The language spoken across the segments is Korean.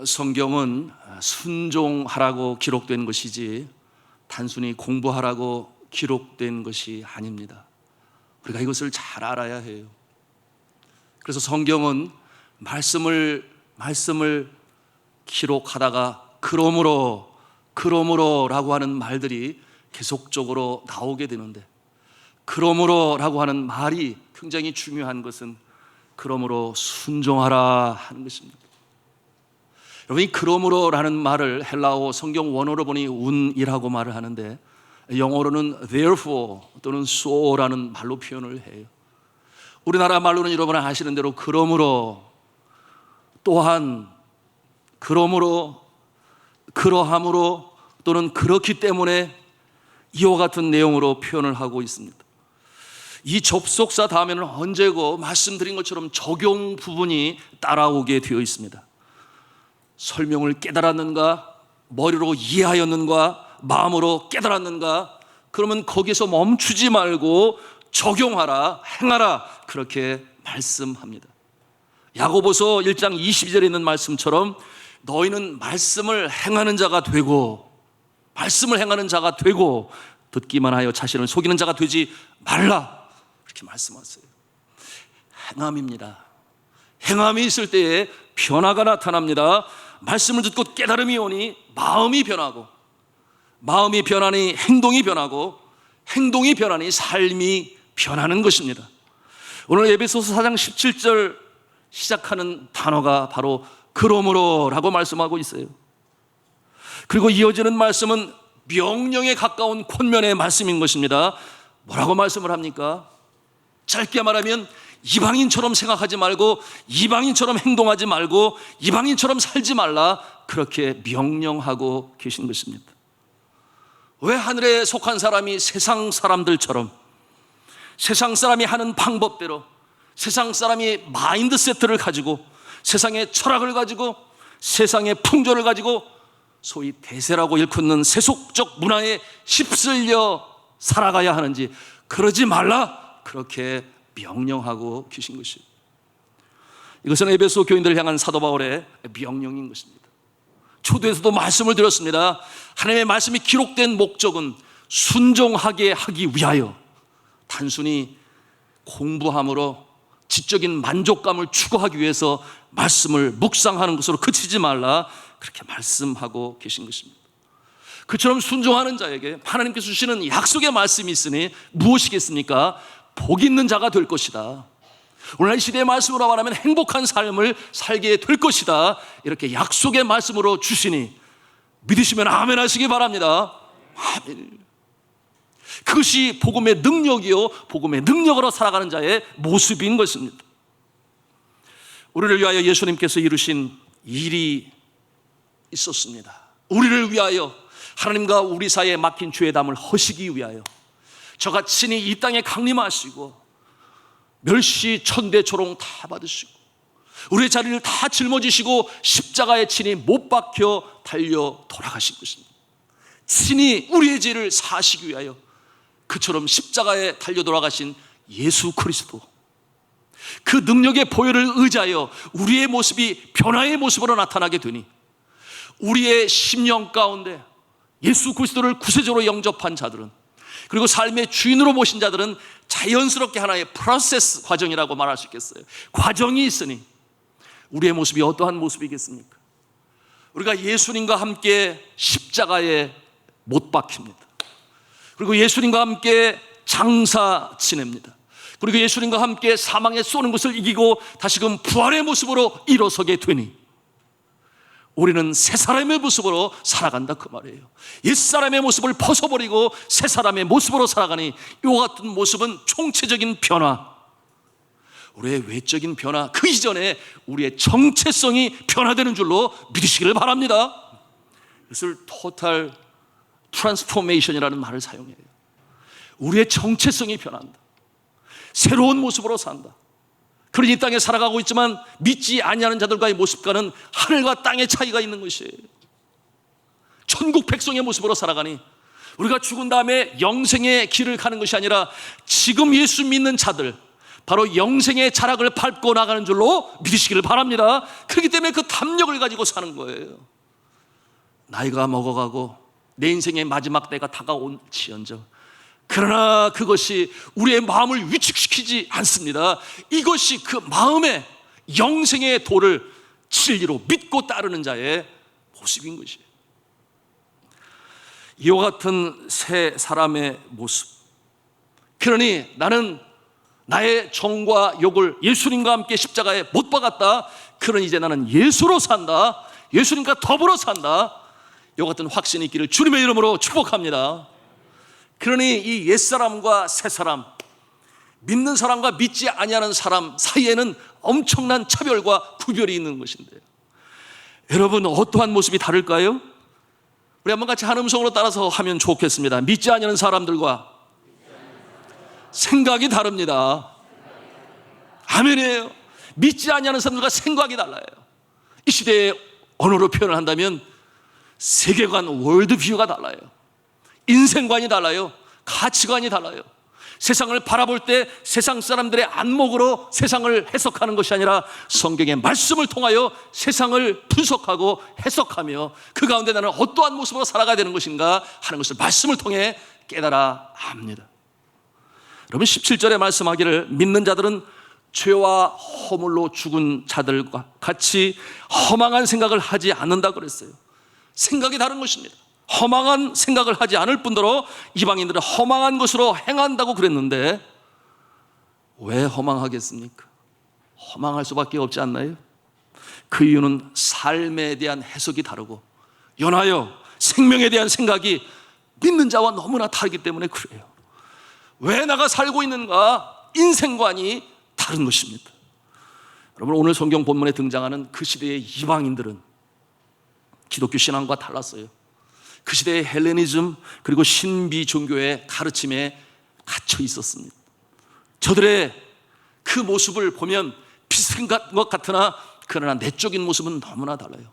성경은 순종하라고 기록된 것이지 단순히 공부하라고 기록된 것이 아닙니다. 우리가 이것을 잘 알아야 해요. 그래서 성경은 말씀을 기록하다가 그러므로라고 하는 말들이 계속적으로 나오게 되는데, 그러므로라고 하는 말이 굉장히 중요한 것은 그러므로 순종하라 하는 것입니다. 여러분, 이 그러므로라는 말을 헬라어 성경 원어로 보니 운이라고 말을 하는데, 영어로는 therefore 또는 so라는 말로 표현을 해요. 우리나라 말로는 여러분 아시는 대로 그러므로, 또한, 그러므로, 그러함으로 또는 그렇기 때문에 이와 같은 내용으로 표현을 하고 있습니다. 이 접속사 다음에는 언제고 말씀드린 것처럼 적용 부분이 따라오게 되어 있습니다. 설명을 깨달았는가, 머리로 이해하였는가, 마음으로 깨달았는가, 그러면 거기서 멈추지 말고 적용하라, 행하라, 그렇게 말씀합니다. 야고보서 1장 22절에 있는 말씀처럼 너희는 말씀을 행하는 자가 되고 듣기만 하여 자신을 속이는 자가 되지 말라, 이렇게 말씀하세요. 행함입니다. 행함이 있을 때에 변화가 나타납니다. 말씀을 듣고 깨달음이 오니 마음이 변하고, 마음이 변하니 행동이 변하고, 행동이 변하니 삶이 변하는 것입니다. 오늘 에베소서 4장 17절 시작하는 단어가 바로 그러므로라고 말씀하고 있어요. 그리고 이어지는 말씀은 명령에 가까운 권면의 말씀인 것입니다. 뭐라고 말씀을 합니까? 짧게 말하면 이방인처럼 생각하지 말고, 이방인처럼 행동하지 말고, 이방인처럼 살지 말라, 그렇게 명령하고 계신 것입니다. 왜 하늘에 속한 사람이 세상 사람들처럼, 세상 사람이 하는 방법대로, 세상 사람이 마인드세트를 가지고, 세상의 철학을 가지고, 세상의 풍조를 가지고 소위 대세라고 일컫는 세속적 문화에 휩쓸려 살아가야 하는지, 그러지 말라, 그렇게 명령하고 계신 것이에요. 이것은 에베소 교인들을 향한 사도 바울의 명령인 것입니다. 초대에서도 말씀을 드렸습니다. 하나님의 말씀이 기록된 목적은 순종하게 하기 위하여, 단순히 공부함으로 지적인 만족감을 추구하기 위해서 말씀을 묵상하는 것으로 그치지 말라, 그렇게 말씀하고 계신 것입니다. 그처럼 순종하는 자에게 하나님께서 주시는 약속의 말씀이 있으니 무엇이겠습니까? 복 있는 자가 될 것이다. 오늘날 이 시대의 말씀으로 말하면 행복한 삶을 살게 될 것이다, 이렇게 약속의 말씀으로 주시니 믿으시면 아멘 하시기 바랍니다. 아멘. 그것이 복음의 능력이요, 복음의 능력으로 살아가는 자의 모습인 것입니다. 우리를 위하여 예수님께서 이루신 일이 있었습니다. 우리를 위하여 하나님과 우리 사이에 막힌 죄의 담을 허시기 위하여 저가 친히 이 땅에 강림하시고 멸시 천대 조롱 다 받으시고 우리의 자리를 다 짊어지시고 십자가에 친히 못 박혀 달려 돌아가신 것입니다. 친히 우리의 죄를 사하시기 위하여 그처럼 십자가에 달려 돌아가신 예수 그리스도, 그 능력의 보혈을 의지하여 우리의 모습이 변화의 모습으로 나타나게 되니, 우리의 심령 가운데 예수 그리스도를 구세주로 영접한 자들은, 그리고 삶의 주인으로 모신 자들은 자연스럽게 하나의 프로세스 과정이라고 말할 수 있겠어요. 과정이 있으니 우리의 모습이 어떠한 모습이겠습니까? 우리가 예수님과 함께 십자가에 못 박힙니다. 그리고 예수님과 함께 장사 지냅니다. 그리고 예수님과 함께 사망에 쏘는 것을 이기고 다시금 부활의 모습으로 일어서게 되니 우리는 새 사람의 모습으로 살아간다, 그 말이에요. 옛사람의 모습을 벗어버리고 새 사람의 모습으로 살아가니 이와 같은 모습은 총체적인 변화, 우리의 외적인 변화, 그 이전에 우리의 정체성이 변화되는 줄로 믿으시기를 바랍니다. 이것을 토탈 트랜스포메이션이라는 말을 사용해요. 우리의 정체성이 변한다, 새로운 모습으로 산다. 그러니 이 땅에 살아가고 있지만 믿지 아니하는 자들과의 모습과는 하늘과 땅의 차이가 있는 것이에요. 천국 백성의 모습으로 살아가니 우리가 죽은 다음에 영생의 길을 가는 것이 아니라 지금 예수 믿는 자들, 바로 영생의 자락을 밟고 나가는 줄로 믿으시기를 바랍니다. 그렇기 때문에 그 담력을 가지고 사는 거예요. 나이가 먹어가고 내 인생의 마지막 때가 다가온지언정, 그러나 그것이 우리의 마음을 위축시키지 않습니다. 이것이 그 마음의 영생의 도를 진리로 믿고 따르는 자의 모습인 것이에요. 이와 같은 새 사람의 모습. 그러니 나는 나의 정과 욕을 예수님과 함께 십자가에 못 박았다. 그러니 이제 나는 예수로 산다. 예수님과 더불어 산다. 이와 같은 확신이 있기를 주님의 이름으로 축복합니다. 그러니 이 옛사람과 새사람, 믿는 사람과 믿지 아니하는 사람 사이에는 엄청난 차별과 구별이 있는 것인데요. 여러분, 어떠한 모습이 다를까요? 우리 한번 같이 한 음성으로 따라서 하면 좋겠습니다. 믿지 아니하는 사람들과 생각이 다릅니다. 아멘이에요. 믿지 아니하는 사람들과 생각이 달라요. 이 시대의 언어로 표현을 한다면 세계관, 월드뷰가 달라요. 인생관이 달라요. 가치관이 달라요. 세상을 바라볼 때 세상 사람들의 안목으로 세상을 해석하는 것이 아니라 성경의 말씀을 통하여 세상을 분석하고 해석하며 그 가운데 나는 어떠한 모습으로 살아가야 되는 것인가 하는 것을 말씀을 통해 깨달아 합니다. 여러분, 17절에 말씀하기를 믿는 자들은 죄와 허물로 죽은 자들과 같이 허망한 생각을 하지 않는다 그랬어요. 생각이 다른 것입니다. 허망한 생각을 하지 않을 뿐더러 이방인들은 허망한 것으로 행한다고 그랬는데 왜 허망하겠습니까? 허망할 수밖에 없지 않나요? 그 이유는 삶에 대한 해석이 다르고 연하여 생명에 대한 생각이 믿는 자와 너무나 다르기 때문에 그래요. 왜 나가 살고 있는가? 인생관이 다른 것입니다. 여러분, 오늘 성경 본문에 등장하는 그 시대의 이방인들은 기독교 신앙과 달랐어요. 그 시대의 헬레니즘 그리고 신비 종교의 가르침에 갇혀 있었습니다. 저들의 그 모습을 보면 비슷한 것 같으나 그러나 내적인 모습은 너무나 달라요.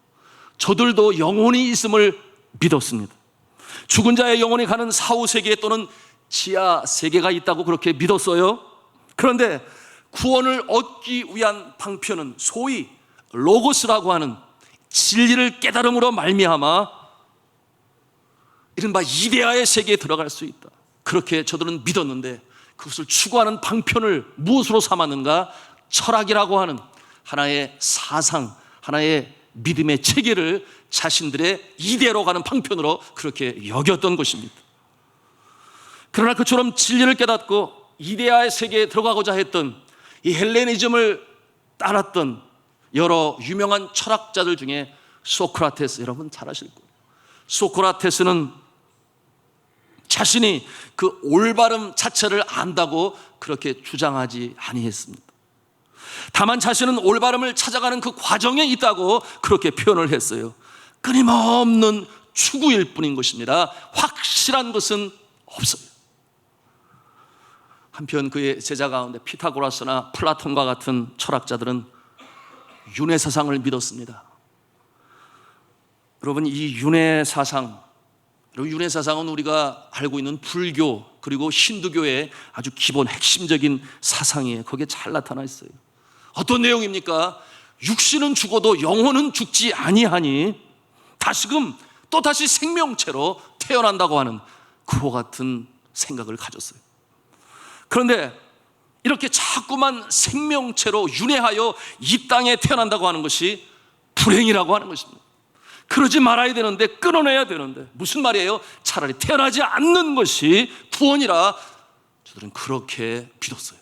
저들도 영혼이 있음을 믿었습니다. 죽은 자의 영혼이 가는 사후세계 또는 지하세계가 있다고 그렇게 믿었어요. 그런데 구원을 얻기 위한 방편은 소위 로고스라고 하는 진리를 깨달음으로 말미암아 이른바 이데아의 세계에 들어갈 수 있다. 그렇게 저들은 믿었는데 그것을 추구하는 방편을 무엇으로 삼았는가? 철학이라고 하는 하나의 사상, 하나의 믿음의 체계를 자신들의 이데아로 가는 방편으로 그렇게 여겼던 것입니다. 그러나 그처럼 진리를 깨닫고 이데아의 세계에 들어가고자 했던 이 헬레니즘을 따랐던 여러 유명한 철학자들 중에 소크라테스, 여러분 잘 아실 거예요. 소크라테스는 자신이 그 올바름 자체를 안다고 그렇게 주장하지 아니했습니다. 다만 자신은 올바름을 찾아가는 그 과정에 있다고 그렇게 표현을 했어요. 끊임없는 추구일 뿐인 것입니다. 확실한 것은 없어요. 한편 그의 제자 가운데 피타고라스나 플라톤과 같은 철학자들은 윤회 사상을 믿었습니다. 여러분, 이 윤회 사상은 우리가 알고 있는 불교 그리고 힌두교의 아주 기본 핵심적인 사상이에요. 거기에 잘 나타나 있어요. 어떤 내용입니까? 육신은 죽어도 영혼은 죽지 아니하니 다시금 또다시 생명체로 태어난다고 하는 그와 같은 생각을 가졌어요. 그런데 이렇게 자꾸만 생명체로 윤회하여 이 땅에 태어난다고 하는 것이 불행이라고 하는 것입니다. 그러지 말아야 되는데, 끊어내야 되는데, 무슨 말이에요? 차라리 태어나지 않는 것이 구원이라 저들은 그렇게 믿었어요.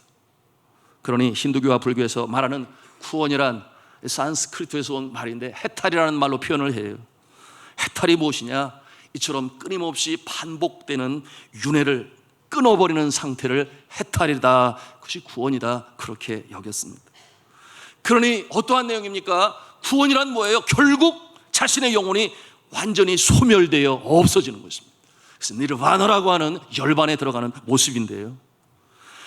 그러니 힌두교와 불교에서 말하는 구원이란 산스크리트에서 온 말인데 해탈이라는 말로 표현을 해요. 해탈이 무엇이냐? 이처럼 끊임없이 반복되는 윤회를 끊어버리는 상태를 해탈이다, 그것이 구원이다, 그렇게 여겼습니다. 그러니 어떠한 내용입니까? 구원이란 뭐예요? 결국 자신의 영혼이 완전히 소멸되어 없어지는 것입니다. 그래서 니르바나라고 하는 열반에 들어가는 모습인데요.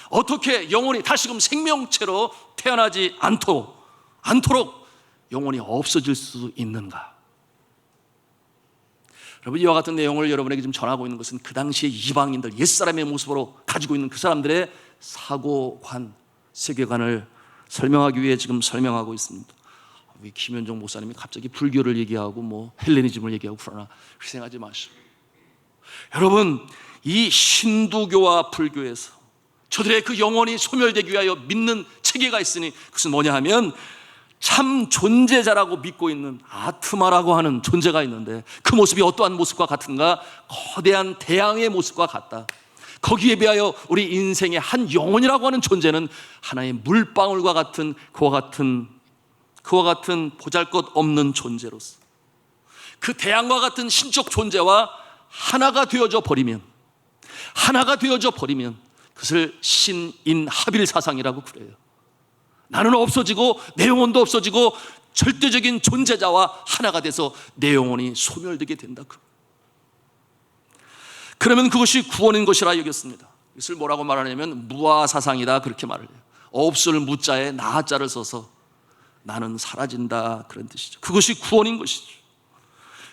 어떻게 영혼이 다시금 생명체로 태어나지 않도록 영혼이 없어질 수 있는가? 여러분, 이와 같은 내용을 여러분에게 지금 전하고 있는 것은 그 당시의 이방인들, 옛사람의 모습으로 가지고 있는 그 사람들의 사고관, 세계관을 설명하기 위해 지금 설명하고 있습니다. 왜 김현종 목사님이 갑자기 불교를 얘기하고 뭐 헬레니즘을 얘기하고 그러나 희생하지 마시고, 여러분, 이 힌두교와 불교에서 저들의 그 영혼이 소멸되기 위하여 믿는 체계가 있으니 그것은 뭐냐 하면 참 존재자라고 믿고 있는 아트마라고 하는 존재가 있는데, 그 모습이 어떠한 모습과 같은가? 거대한 태양의 모습과 같다. 거기에 비하여 우리 인생의 한 영혼이라고 하는 존재는 하나의 물방울과 같은 그와 같은 보잘것없는 존재로서 그 태양과 같은 신적 존재와 하나가 되어져 버리면 그것을 신인합일 사상이라고 그래요. 나는 없어지고 내 영혼도 없어지고 절대적인 존재자와 하나가 돼서 내 영혼이 소멸되게 된다. 그러면 그것이 구원인 것이라 여겼습니다. 이것을 뭐라고 말하냐면 무아사상이다, 그렇게 말을 해요. 없을 무자에 나자를 써서 나는 사라진다, 그런 뜻이죠. 그것이 구원인 것이죠.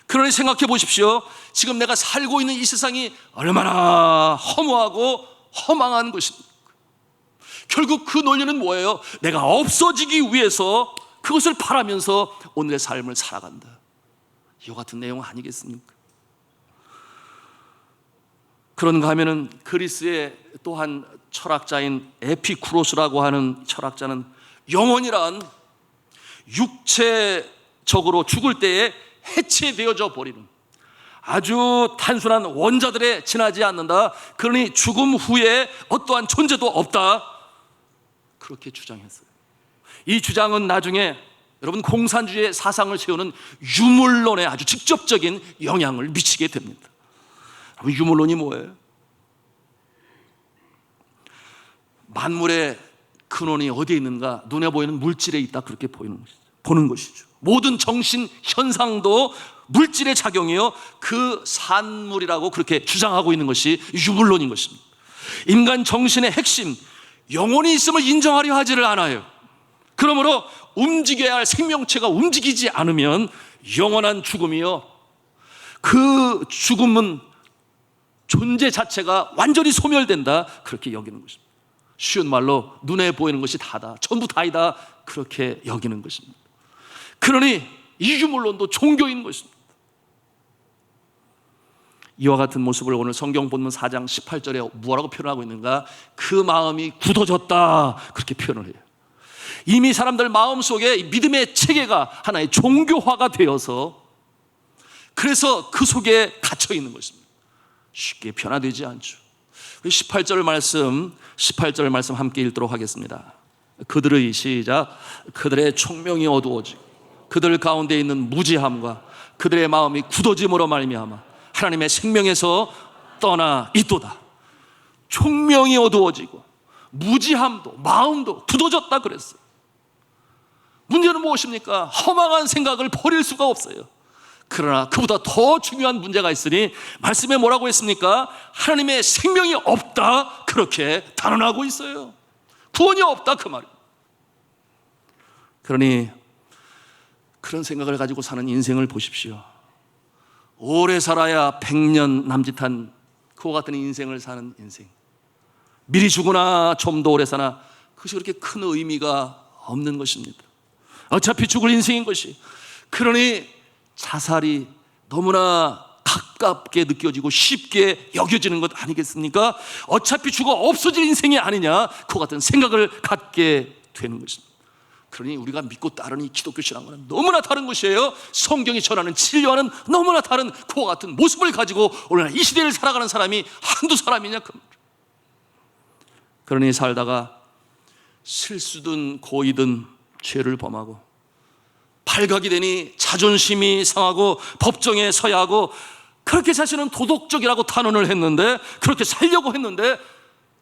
그러니 생각해 보십시오. 지금 내가 살고 있는 이 세상이 얼마나 허무하고 허망한 것입니까? 결국 그 논리는 뭐예요? 내가 없어지기 위해서 그것을 바라면서 오늘의 삶을 살아간다, 이와 같은 내용 아니겠습니까? 그런가 하면은 그리스의 또한 철학자인 에피쿠로스라고 하는 철학자는 영혼이란 육체적으로 죽을 때에 해체되어져 버리는 아주 단순한 원자들에 지나지 않는다, 그러니 죽음 후에 어떠한 존재도 없다, 그렇게 주장했어요. 이 주장은 나중에 여러분 공산주의의 사상을 세우는 유물론에 아주 직접적인 영향을 미치게 됩니다. 유물론이 뭐예요? 만물의 근원이 어디에 있는가? 눈에 보이는 물질에 있다, 그렇게 보는 것이죠. 모든 정신 현상도 물질의 작용이요, 그 산물이라고 그렇게 주장하고 있는 것이 유물론인 것입니다. 인간 정신의 핵심, 영혼이 있음을 인정하려 하지를 않아요. 그러므로 움직여야 할 생명체가 움직이지 않으면 영원한 죽음이요, 그 죽음은 존재 자체가 완전히 소멸된다, 그렇게 여기는 것입니다. 쉬운 말로 눈에 보이는 것이 다다, 전부 다이다, 그렇게 여기는 것입니다. 그러니 이 유물론도 종교인 것입니다. 이와 같은 모습을 오늘 성경 본문 4장 18절에 뭐라고 표현하고 있는가? 그 마음이 굳어졌다, 그렇게 표현을 해요. 이미 사람들 마음속에 믿음의 체계가 하나의 종교화가 되어서 그래서 그 속에 갇혀 있는 것입니다. 쉽게 변화되지 않죠. 18절 말씀 함께 읽도록 하겠습니다. 그들의 시작, 그들의 총명이 어두워지고 그들 가운데 있는 무지함과 그들의 마음이 굳어짐으로 말미암아 하나님의 생명에서 떠나 있도다. 총명이 어두워지고 무지함도 마음도 굳어졌다 그랬어요. 문제는 무엇입니까? 허망한 생각을 버릴 수가 없어요. 그러나 그보다 더 중요한 문제가 있으니 말씀에 뭐라고 했습니까? 하나님의 생명이 없다, 그렇게 단언하고 있어요. 구원이 없다, 그 말이에요. 그러니 그런 생각을 가지고 사는 인생을 보십시오. 오래 살아야 100년 남짓한 그와 같은 인생을 사는 인생, 미리 죽으나 좀 더 오래 사나, 그것이 그렇게 큰 의미가 없는 것입니다. 어차피 죽을 인생인 것이. 그러니 자살이 너무나 가깝게 느껴지고 쉽게 여겨지는 것 아니겠습니까? 어차피 죽어 없어질 인생이 아니냐, 그와 같은 생각을 갖게 되는 것입니다. 그러니 우리가 믿고 따르는 이 기독교 신앙과는 너무나 다른 것이에요. 성경이 전하는 진리와는 너무나 다른 그와 같은 모습을 가지고 오늘날 이 시대를 살아가는 사람이 한두 사람이냐. 그러니 살다가 실수든 고의든 죄를 범하고 발각이 되니 자존심이 상하고 법정에 서야 하고, 그렇게 자신은 도덕적이라고 탄원을 했는데, 그렇게 살려고 했는데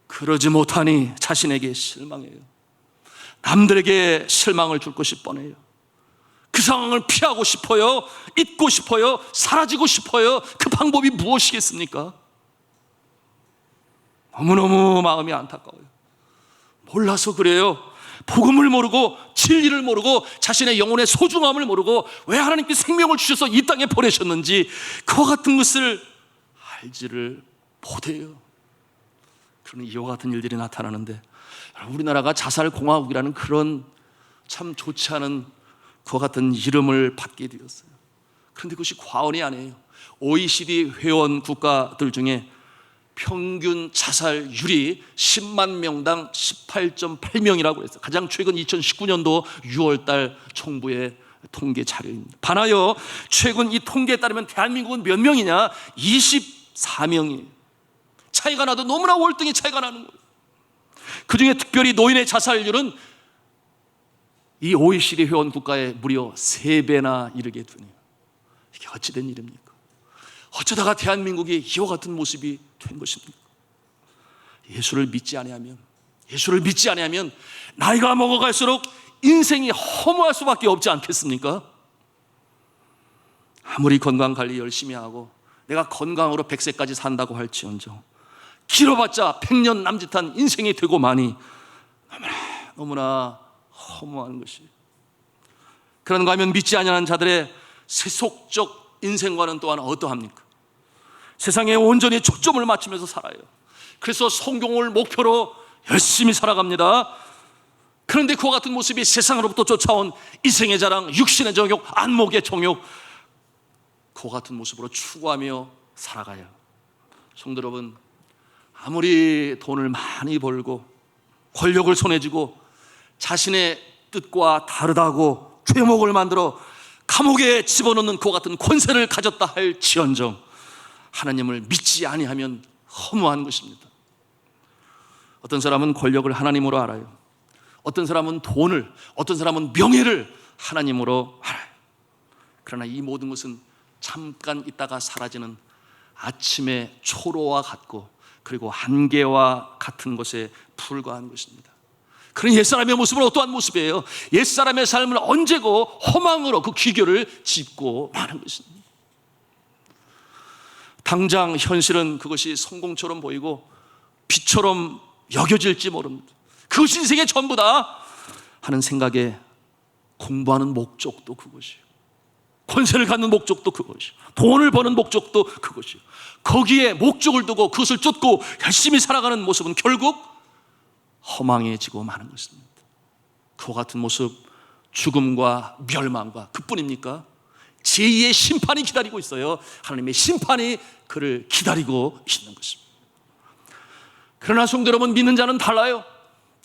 그러지 못하니 자신에게 실망해요. 남들에게 실망을 줄 것이 뻔해요. 그 상황을 피하고 싶어요. 잊고 싶어요. 사라지고 싶어요. 그 방법이 무엇이겠습니까? 너무너무 마음이 안타까워요. 몰라서 그래요. 복음을 모르고 진리를 모르고 자신의 영혼의 소중함을 모르고 왜 하나님께 생명을 주셔서 이 땅에 보내셨는지 그와 같은 것을 알지를 못해요. 그런 이와 같은 일들이 나타나는데, 우리나라가 자살공화국이라는 그런 참 좋지 않은 그와 같은 이름을 받게 되었어요. 그런데 그것이 과언이 아니에요. OECD 회원 국가들 중에 평균 자살률이 10만 명당 18.8명이라고 했어요. 가장 최근 2019년도 6월달 정부의 통계 자료입니다. 반하여 최근 이 통계에 따르면 대한민국은 몇 명이냐? 24명이에요. 차이가 나도 너무나 월등히 차이가 나는 거예요. 그중에 특별히 노인의 자살률은 이 OECD 회원 국가에 무려 3배나 이르게 되네요. 이게 어찌된 일입니까? 어쩌다가 대한민국이 이와 같은 모습이 된 것입니까? 예수를 믿지 아니하면 나이가 먹어갈수록 인생이 허무할 수밖에 없지 않겠습니까? 아무리 건강관리 열심히 하고 내가 건강으로 100세까지 산다고 할지언정 길어봤자 100년 남짓한 인생이 되고 마니 너무나 허무한 것이. 그런가 하면 믿지 아니하는 자들의 세속적 인생과는 또한 어떠합니까? 세상에 온전히 초점을 맞추면서 살아요. 그래서 성공을 목표로 열심히 살아갑니다. 그런데 그와 같은 모습이 세상으로부터 쫓아온 이생의 자랑, 육신의 정욕, 안목의 정욕, 그와 같은 모습으로 추구하며 살아가요. 성도 여러분, 아무리 돈을 많이 벌고 권력을 손에 쥐고 자신의 뜻과 다르다고 죄목을 만들어 감옥에 집어넣는 그와 같은 권세를 가졌다 할지언정 하나님을 믿지 아니하면 허무한 것입니다. 어떤 사람은 권력을 하나님으로 알아요. 어떤 사람은 돈을, 어떤 사람은 명예를 하나님으로 알아요. 그러나 이 모든 것은 잠깐 있다가 사라지는 아침의 초로와 같고 그리고 한계와 같은 것에 불과한 것입니다. 그런 옛사람의 모습은 어떠한 모습이에요? 옛사람의 삶을 언제고 허망으로 그 귀결을 짚고 마는 것입니다. 당장 현실은 그것이 성공처럼 보이고 빛처럼 여겨질지 모릅니다. 그것이 인생의 전부다 하는 생각에 공부하는 목적도 그것이요, 권세를 갖는 목적도 그것이요, 돈을 버는 목적도 그것이요, 거기에 목적을 두고 그것을 쫓고 열심히 살아가는 모습은 결국 허망해지고 마는 것입니다. 그와 같은 모습, 죽음과 멸망과 그뿐입니까? 제2의 심판이 기다리고 있어요. 하나님의 심판이 그를 기다리고 있는 것입니다. 그러나 성도 여러분, 믿는 자는 달라요.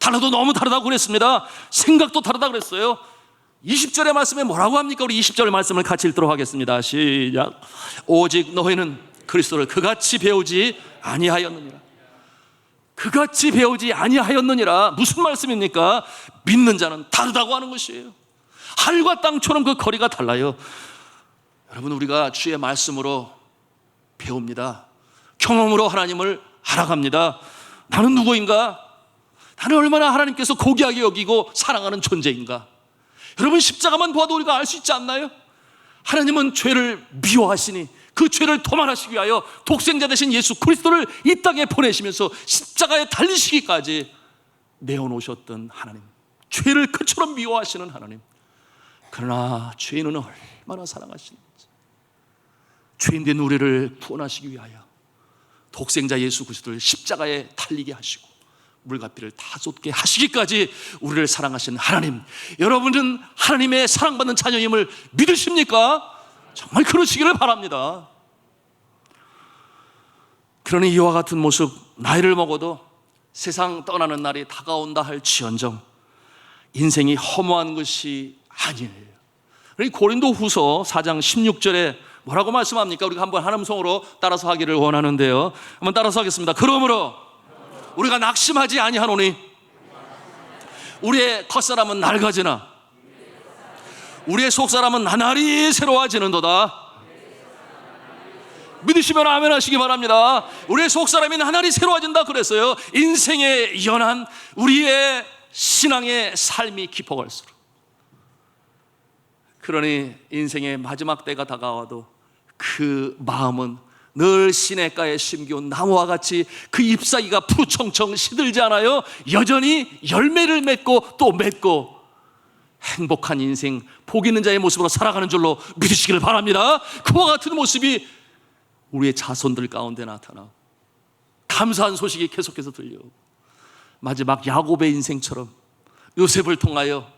달라도 너무 다르다고 그랬습니다. 생각도 다르다고 그랬어요. 20절의 말씀에 뭐라고 합니까? 우리 20절 말씀을 같이 읽도록 하겠습니다. 시작. 오직 너희는 그리스도를 그같이 배우지 아니하였느니라. 그같이 배우지 아니하였느니라. 무슨 말씀입니까? 믿는 자는 다르다고 하는 것이에요. 하늘과 땅처럼 그 거리가 달라요. 여러분, 우리가 주의 말씀으로 배웁니다. 경험으로 하나님을 알아갑니다. 나는 누구인가? 나는 얼마나 하나님께서 고귀하게 여기고 사랑하는 존재인가? 여러분, 십자가만 보아도 우리가 알 수 있지 않나요? 하나님은 죄를 미워하시니 그 죄를 도말하시기 위하여 독생자 되신 예수 그리스도를 이 땅에 보내시면서 십자가에 달리시기까지 내어놓으셨던 하나님, 죄를 그처럼 미워하시는 하나님. 그러나 죄인은 얼마나 사랑하시는지, 죄인된 우리를 구원하시기 위하여 독생자 예수 그리스도를 십자가에 달리게 하시고 물과 피를 다 쏟게 하시기까지 우리를 사랑하시는 하나님. 여러분은 하나님의 사랑받는 자녀임을 믿으십니까? 정말 그러시기를 바랍니다. 그러니 이와 같은 모습, 나이를 먹어도 세상 떠나는 날이 다가온다 할지언정 인생이 허무한 것이 아니에요. 고린도후서 4장 16절에 뭐라고 말씀합니까? 우리가 한번 한 음성으로 따라서 하기를 원하는데요. 한번 따라서 하겠습니다. 그러므로 우리가 낙심하지 아니하노니 우리의 겉사람은 낡아지나 우리의 속사람은 나날이 새로워지는도다. 믿으시면 아멘 하시기 바랍니다. 우리의 속사람이 나날이 새로워진다 그랬어요. 인생의 연한 우리의 신앙의 삶이 깊어갈수록, 그러니 인생의 마지막 때가 다가와도 그 마음은 늘 시냇가에 심겨온 나무와 같이 그 잎사귀가 푸청청 시들지 않아요. 여전히 열매를 맺고 또 맺고 행복한 인생, 복 있는 자의 모습으로 살아가는 줄로 믿으시기를 바랍니다. 그와 같은 모습이 우리의 자손들 가운데 나타나 감사한 소식이 계속해서 들려오고, 마지막 야곱의 인생처럼 요셉을 통하여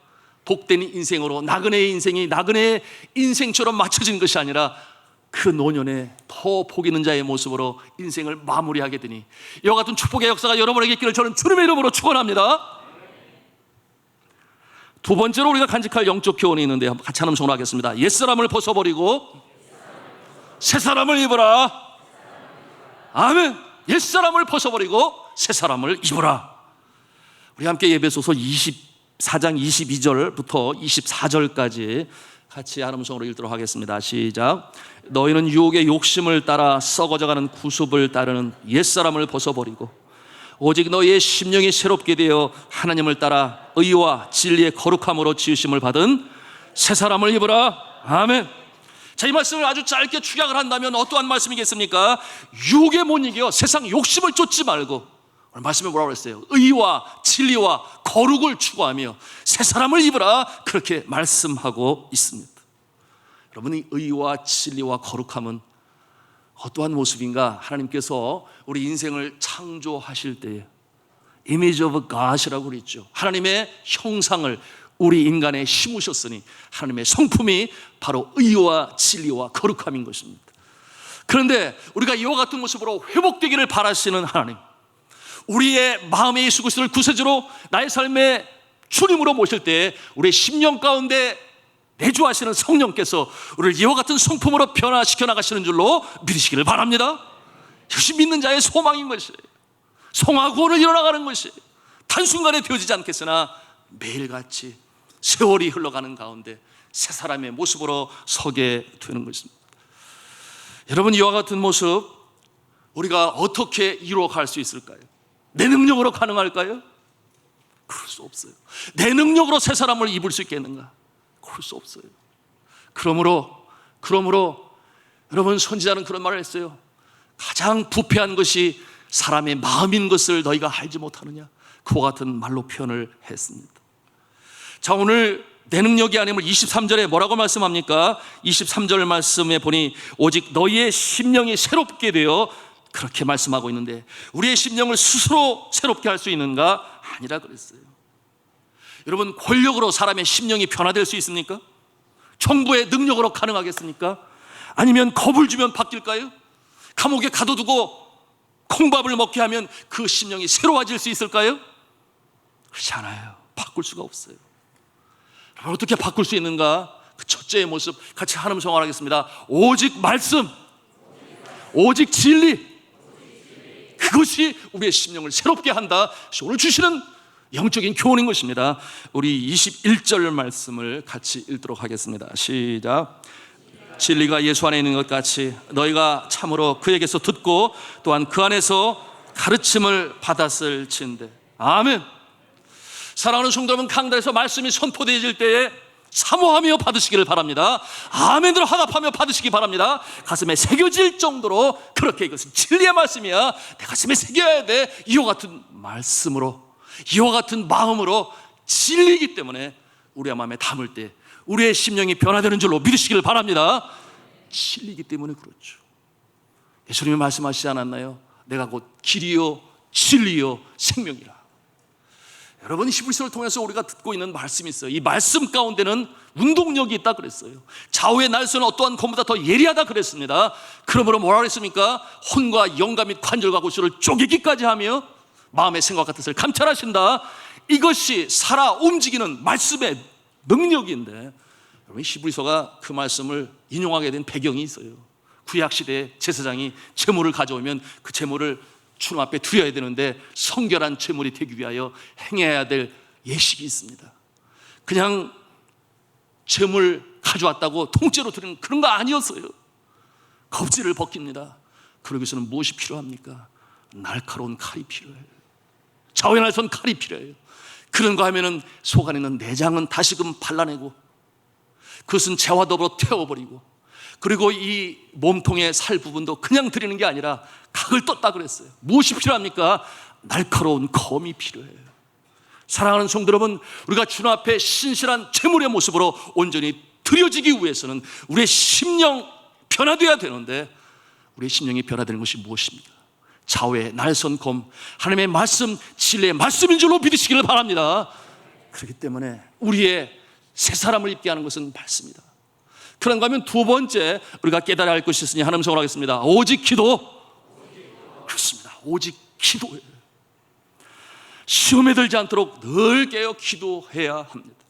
복된 인생으로 나그네의 인생이 나그네의 인생처럼 맞춰진 것이 아니라 그 노년에 더 복 있는 자의 모습으로 인생을 마무리하게 되니 이와 같은 축복의 역사가 여러분에게 있기를 저는 주님의 이름으로 축원합니다. 두 번째로 우리가 간직할 영적 교훈이 있는데 같이 한 음성으로 하겠습니다. 옛사람을 벗어버리고 새사람을 입으라. 아멘. 옛사람을 벗어버리고 새사람을 입으라. 우리 함께 에베소서 24장 22절부터 24절까지 같이 한 음성으로 읽도록 하겠습니다. 시작. 너희는 유혹의 욕심을 따라 썩어져가는 구습을 따르는 옛사람을 벗어버리고 오직 너희의 심령이 새롭게 되어 하나님을 따라 의와 진리의 거룩함으로 지으심을 받은 새사람을 입으라. 아멘. 자, 이 말씀을 아주 짧게 축약을 한다면 어떠한 말씀이겠습니까? 유혹에 못 이겨 세상 욕심을 쫓지 말고, 오늘 말씀에 뭐라고 했어요? 의와 진리와 거룩을 추구하며 새사람을 입으라, 그렇게 말씀하고 있습니다. 여러분이 의와 진리와 거룩함은 어떠한 모습인가? 하나님께서 우리 인생을 창조하실 때에 Image of God이라고 그랬죠. 하나님의 형상을 우리 인간에 심으셨으니 하나님의 성품이 바로 의와 진리와 거룩함인 것입니다. 그런데 우리가 이와 같은 모습으로 회복되기를 바라시는 하나님, 우리의 마음의 예수 그리스도를 구세주로 나의 삶의 주님으로 모실 때 우리의 심령 가운데 내주하시는 성령께서 우리를 이와 같은 성품으로 변화시켜 나가시는 줄로 믿으시기를 바랍니다. 역시 믿는 자의 소망인 것이에요. 성화 구원을 이뤄나가는 것이 단순간에 되어지지 않겠으나 매일같이 세월이 흘러가는 가운데 새 사람의 모습으로 서게 되는 것입니다. 여러분, 이와 같은 모습 우리가 어떻게 이루어갈 수 있을까요? 내 능력으로 가능할까요? 그럴 수 없어요. 내 능력으로 새 사람을 입을 수 있겠는가? 그럴 수 없어요. 그러므로 여러분, 선지자는 그런 말을 했어요. 가장 부패한 것이 사람의 마음인 것을 너희가 알지 못하느냐? 그와 같은 말로 표현을 했습니다. 자, 오늘 내 능력이 아님을 23절에 뭐라고 말씀합니까? 23절 말씀에 보니 오직 너희의 심령이 새롭게 되어, 그렇게 말씀하고 있는데 우리의 심령을 스스로 새롭게 할 수 있는가? 아니라 그랬어요. 여러분, 권력으로 사람의 심령이 변화될 수 있습니까? 정부의 능력으로 가능하겠습니까? 아니면 겁을 주면 바뀔까요? 감옥에 가둬두고 콩밥을 먹게 하면 그 심령이 새로워질 수 있을까요? 그렇지 않아요. 바꿀 수가 없어요. 어떻게 바꿀 수 있는가? 그 첫째의 모습 같이 한 음성을 하겠습니다. 오직 말씀, 오직 진리, 그것이 우리의 심령을 새롭게 한다. 오늘 주시는 영적인 교훈인 것입니다. 우리 21절 말씀을 같이 읽도록 하겠습니다. 시작. 진리가 예수 안에 있는 것 같이 너희가 참으로 그에게서 듣고 또한 그 안에서 가르침을 받았을 진대. 아멘. 사랑하는 성도 여러분, 강단에서 말씀이 선포되어질 때에 사모하며 받으시기를 바랍니다. 아멘으로 화답하며 받으시기 바랍니다. 가슴에 새겨질 정도로 그렇게 이것은 진리의 말씀이야. 내 가슴에 새겨야 돼. 이와 같은 말씀으로, 이와 같은 마음으로 진리이기 때문에 우리의 마음에 담을 때 우리의 심령이 변화되는 줄로 믿으시기를 바랍니다. 진리이기 때문에 그렇죠. 예수님이 말씀하시지 않았나요? 내가 곧 길이요 진리요 생명이라. 여러분, 히브리서를 통해서 우리가 듣고 있는 말씀이 있어요. 이 말씀 가운데는 운동력이 있다 그랬어요. 좌우의 날선은 어떠한 검보다 더 예리하다 그랬습니다. 그러므로 뭐라고 했습니까? 혼과 영감 및 관절과 구수를 쪼개기까지 하며 마음의 생각과 뜻을 감찰하신다. 이것이 살아 움직이는 말씀의 능력인데, 여러분, 히브리서가 그 말씀을 인용하게 된 배경이 있어요. 구약시대에 제사장이 제물을 가져오면 그 제물을 주님 앞에 드려야 되는데 성결한 제물이 되기 위하여 행해야 될 예식이 있습니다. 그냥 제물 가져왔다고 통째로 드리는 그런 거 아니었어요. 겁질을 벗깁니다. 그러기 위해서는 무엇이 필요합니까? 날카로운 칼이 필요해요. 좌우의 날선 칼이 필요해요. 그런가 하면은 속 안에 있는 내장은 다시금 발라내고 그것은 재와 더불어 태워버리고, 그리고 이 몸통의 살 부분도 그냥 드리는 게 아니라 각을 떴다 그랬어요. 무엇이 필요합니까? 날카로운 검이 필요해요. 사랑하는 성도 여러분, 우리가 주님 앞에 신실한 제물의 모습으로 온전히 드려지기 위해서는 우리의 심령 변화되어야 되는데, 우리의 심령이 변화되는 것이 무엇입니까? 좌우에 날선 검, 하나님의 말씀, 진리의 말씀인 줄로 믿으시기를 바랍니다. 그렇기 때문에 우리의 새 사람을 입게 하는 것은 말씀이다. 그런가 하면 두 번째 우리가 깨달아야 할 것이 있으니 하나님 성원하겠습니다. 오직 기도. 그렇습니다. 오직 기도예요. 시험에 들지 않도록 늘 깨어 기도해야 합니다.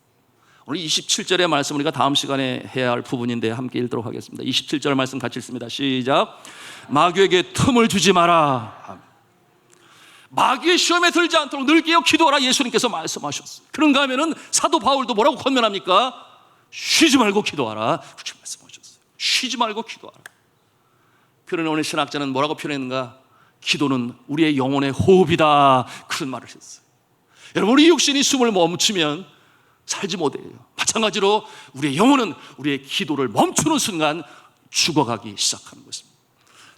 오늘 27절의 말씀 우리가 다음 시간에 해야 할 부분인데 함께 읽도록 하겠습니다. 27절 말씀 같이 읽습니다. 시작. 마귀에게 틈을 주지 마라. 마귀의 시험에 들지 않도록 늘 깨어 기도하라 예수님께서 말씀하셨어요. 그런가 하면은 사도 바울도 뭐라고 권면합니까? 쉬지 말고 기도하라. 그렇게 말씀하셨어요. 쉬지 말고 기도하라. 그러나 오늘 신학자는 뭐라고 표현했는가? 기도는 우리의 영혼의 호흡이다. 그런 말을 했어요. 여러분, 우리 육신이 숨을 멈추면 살지 못해요. 마찬가지로 우리의 영혼은 우리의 기도를 멈추는 순간 죽어가기 시작하는 것입니다.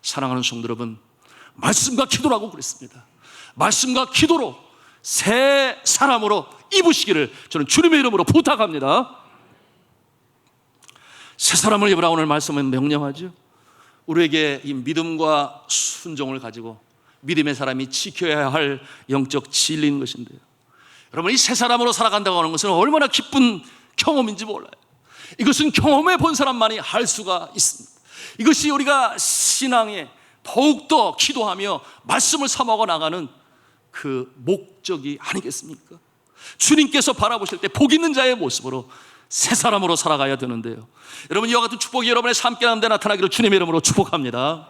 사랑하는 성도 여러분, 말씀과 기도라고 그랬습니다. 말씀과 기도로 새 사람으로 입으시기를 저는 주님의 이름으로 부탁합니다. 새 사람을 입으라 오늘 말씀은 명령하죠. 우리에게 이 믿음과 순종을 가지고 믿음의 사람이 지켜야 할 영적 진리인 것인데요. 여러분, 이 새 사람으로 살아간다고 하는 것은 얼마나 기쁜 경험인지 몰라요. 이것은 경험해 본 사람만이 할 수가 있습니다. 이것이 우리가 신앙에 더욱더 기도하며 말씀을 삼아가 나가는 그 목적이 아니겠습니까? 주님께서 바라보실 때 복 있는 자의 모습으로 새 사람으로 살아가야 되는데요. 여러분, 이와 같은 축복이 여러분의 삶 가운데 나타나기를 주님의 이름으로 축복합니다.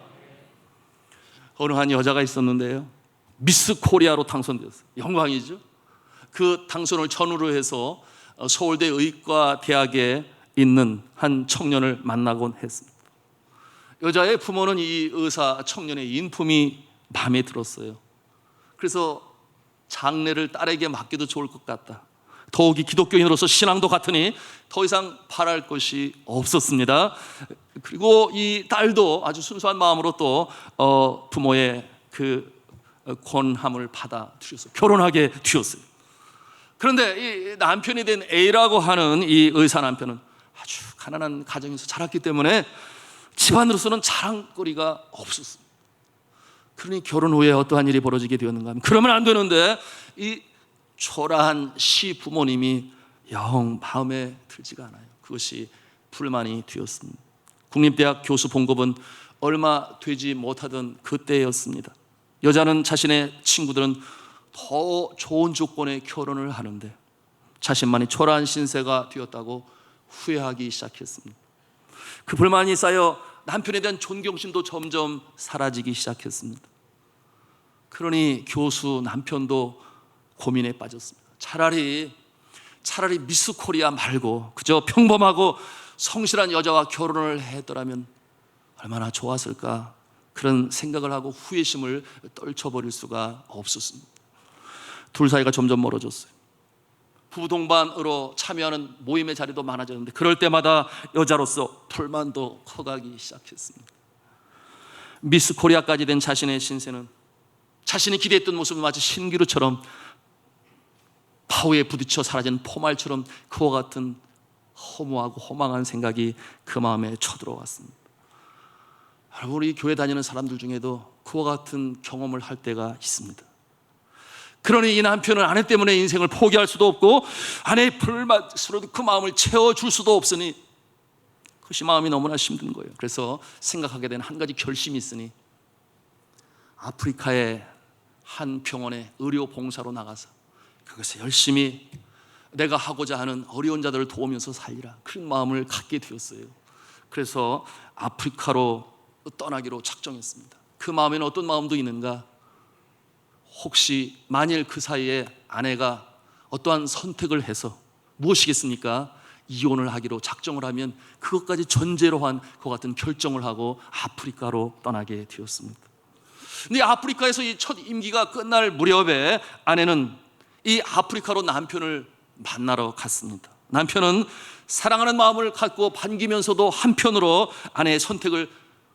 어느 한 여자가 있었는데요, 미스 코리아로 당선되었어요. 영광이죠. 그 당선을 전후로 해서 서울대 의과대학에 있는 한 청년을 만나곤 했습니다. 여자의 부모는 이 의사 청년의 인품이 마음에 들었어요. 그래서 장례를 딸에게 맡기도 좋을 것 같다. 더욱이 기독교인으로서 신앙도 같으니 더 이상 바랄 것이 없었습니다. 그리고 이 딸도 아주 순수한 마음으로 또 부모의 그 권함을 받아들여서 결혼하게 되었어요. 그런데 이 남편이 된 A라고 하는 이 의사 남편은 아주 가난한 가정에서 자랐기 때문에 집안으로서는 자랑거리가 없었습니다. 그러니 결혼 후에 어떠한 일이 벌어지게 되었는가 하면, 그러면 안 되는데 이 초라한 시부모님이 영 마음에 들지가 않아요. 그것이 불만이 되었습니다. 국립대학 교수 봉급은 얼마 되지 못하던 그때였습니다. 여자는 자신의 친구들은 더 좋은 조건의 결혼을 하는데 자신만이 초라한 신세가 되었다고 후회하기 시작했습니다. 그 불만이 쌓여 남편에 대한 존경심도 점점 사라지기 시작했습니다. 그러니 교수 남편도 고민에 빠졌습니다. 차라리 미스 코리아 말고 그저 평범하고 성실한 여자와 결혼을 했더라면 얼마나 좋았을까, 그런 생각을 하고 후회심을 떨쳐버릴 수가 없었습니다. 둘 사이가 점점 멀어졌어요. 부부 동반으로 참여하는 모임의 자리도 많아졌는데 그럴 때마다 여자로서 불만도 커가기 시작했습니다. 미스 코리아까지 된 자신의 신세는 자신이 기대했던 모습은 마치 신기루처럼 파우에 부딪혀 사라진 포말처럼 그와 같은 허무하고 허망한 생각이 그 마음에 쳐들어왔습니다. 여러분, 우리 교회 다니는 사람들 중에도 그와 같은 경험을 할 때가 있습니다. 그러니 이 남편은 아내 때문에 인생을 포기할 수도 없고 아내의 불만으로도 그 마음을 채워줄 수도 없으니 그것이 마음이 너무나 힘든 거예요. 그래서 생각하게 된 한 가지 결심이 있으니 아프리카의 한 병원에 의료 봉사로 나가서 그것에 열심히 내가 하고자 하는 어려운 자들을 도우면서 살리라, 그런 마음을 갖게 되었어요. 그래서 아프리카로 떠나기로 작정했습니다. 그 마음에는 어떤 마음도 있는가? 혹시 만일 그 사이에 아내가 어떠한 선택을 해서 무엇이겠습니까? 이혼을 하기로 작정을 하면 그것까지 전제로 한 그 같은 결정을 하고 아프리카로 떠나게 되었습니다. 근데 아프리카에서 이 첫 임기가 끝날 무렵에 아내는 이 아프리카로 남편을 만나러 갔습니다. 남편은 사랑하는 마음을 갖고 반기면서도 한편으로 아내의 선택을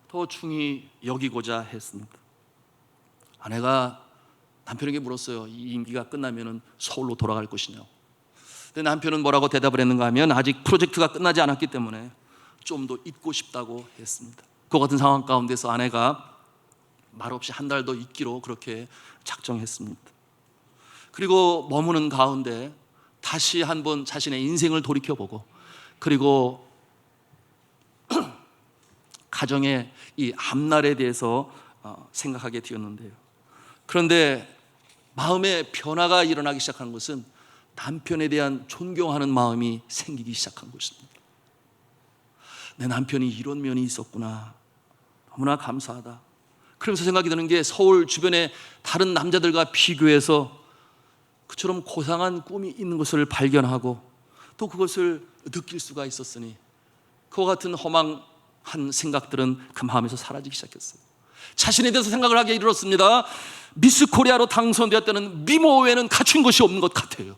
더 중히 여기고자 했습니다. 아내가 남편에게 물었어요. 이 임기가 끝나면 서울로 돌아갈 것이냐고. 근데 남편은 뭐라고 대답을 했는가 하면 아직 프로젝트가 끝나지 않았기 때문에 좀 더 있고 싶다고 했습니다. 그 같은 상황 가운데서 아내가 말없이 한 달 더 있기로 그렇게 작정했습니다. 그리고 머무는 가운데 다시 한번 자신의 인생을 돌이켜보고, 그리고 가정의 이 앞날에 대해서 생각하게 되었는데요. 그런데 마음의 변화가 일어나기 시작한 것은 남편에 대한 존경하는 마음이 생기기 시작한 것입니다. 내 남편이 이런 면이 있었구나, 너무나 감사하다. 그러면서 생각이 드는 게, 서울 주변의 다른 남자들과 비교해서 그처럼 고상한 꿈이 있는 것을 발견하고 또 그것을 느낄 수가 있었으니 그와 같은 허망한 생각들은 그 마음에서 사라지기 시작했어요. 자신에 대해서 생각을 하게 이르렀습니다. 미스 코리아로 당선되었다는 미모 외에는 갖춘 것이 없는 것 같아요.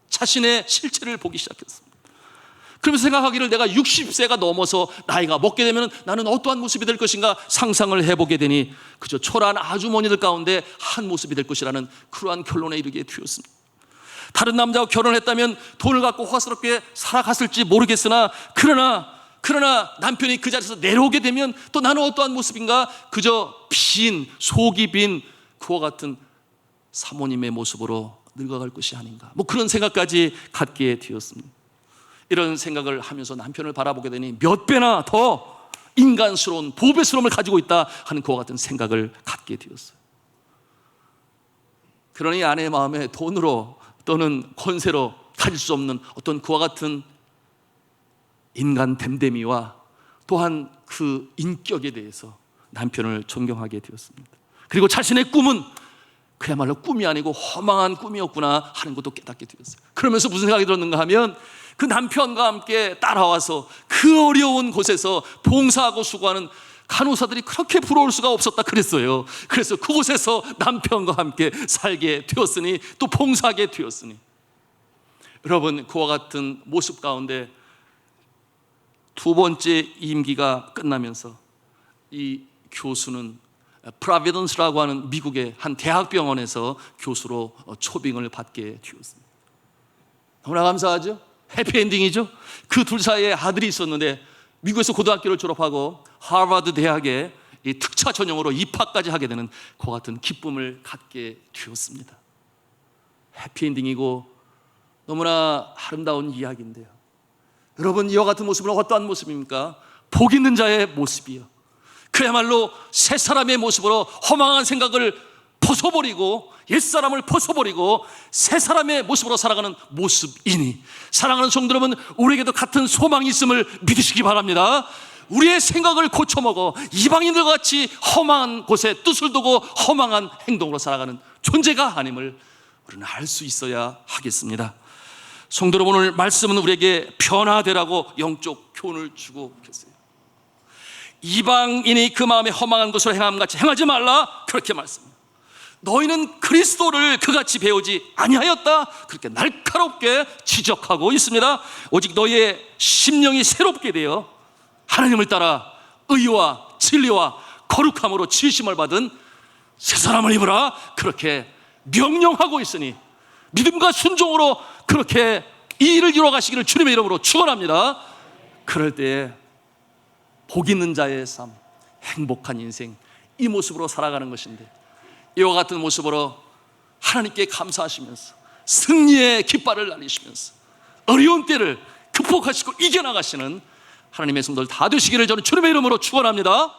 자신의 실체를 보기 시작했습니다. 그러면서 생각하기를, 내가 60세가 넘어서 나이가 먹게 되면 나는 어떠한 모습이 될 것인가 상상을 해보게 되니 그저 초라한 아주머니들 가운데 한 모습이 될 것이라는 그러한 결론에 이르게 되었습니다. 다른 남자와 결혼했다면 돈을 갖고 호화스럽게 살아갔을지 모르겠으나 그러나 남편이 그 자리에서 내려오게 되면 또 나는 어떠한 모습인가, 그저 빈, 속이 빈 그와 같은 사모님의 모습으로 늙어갈 것이 아닌가, 그런 생각까지 갖게 되었습니다. 이런 생각을 하면서 남편을 바라보게 되니 몇 배나 더 인간스러운 보배스러움을 가지고 있다 하는 그와 같은 생각을 갖게 되었어요. 그러니 아내의 마음에 돈으로 또는 권세로 가질 수 없는 어떤 그와 같은 인간 됨됨이와 또한 그 인격에 대해서 남편을 존경하게 되었습니다. 그리고 자신의 꿈은 그야말로 꿈이 아니고 허망한 꿈이었구나 하는 것도 깨닫게 되었어요. 그러면서 무슨 생각이 들었는가 하면, 그 남편과 함께 따라와서 그 어려운 곳에서 봉사하고 수고하는 간호사들이 그렇게 부러울 수가 없었다 그랬어요. 그래서 그곳에서 남편과 함께 살게 되었으니, 또 봉사하게 되었으니, 여러분, 그와 같은 모습 가운데 두 번째 임기가 끝나면서 이 교수는 프라비던스라고 하는 미국의 한 대학병원에서 교수로 초빙을 받게 되었습니다. 너무나 감사하죠? 해피엔딩이죠? 그 둘 사이에 아들이 있었는데 미국에서 고등학교를 졸업하고 하버드 대학에 이 특차 전형으로 입학까지 하게 되는 그와 같은 기쁨을 갖게 되었습니다. 해피엔딩이고 너무나 아름다운 이야기인데요. 여러분, 이와 같은 모습은 어떠한 모습입니까? 복 있는 자의 모습이요, 그야말로 새 사람의 모습으로 허망한 생각을 벗어버리고 옛사람을 벗어버리고 새 사람의 모습으로 살아가는 모습이니, 사랑하는 성도 여러분, 우리에게도 같은 소망이 있음을 믿으시기 바랍니다. 우리의 생각을 고쳐먹어 이방인들과 같이 험한 곳에 뜻을 두고 허망한 행동으로 살아가는 존재가 아님을 우리는 알 수 있어야 하겠습니다. 성도 여러분, 오늘 말씀은 우리에게 변화되라고 영적 교훈을 주고 계세요. 이방인이 그 마음에 허망한 것으로 행함같이 행하지 말라, 그렇게 말씀합니다. 너희는 그리스도를 그같이 배우지 아니하였다, 그렇게 날카롭게 지적하고 있습니다. 오직 너희의 심령이 새롭게 되어 하나님을 따라 의와 진리와 거룩함으로 지으심을 받은 새 사람을 입으라, 그렇게 명령하고 있으니 믿음과 순종으로 그렇게 이 일을 이루어가시기를 주님의 이름으로 축원합니다. 그럴 때에 복 있는 자의 삶, 행복한 인생, 이 모습으로 살아가는 것인데, 이와 같은 모습으로 하나님께 감사하시면서 승리의 깃발을 날리시면서 어려운 때를 극복하시고 이겨나가시는 하나님의 성도들 다 되시기를 저는 주님의 이름으로 축원합니다.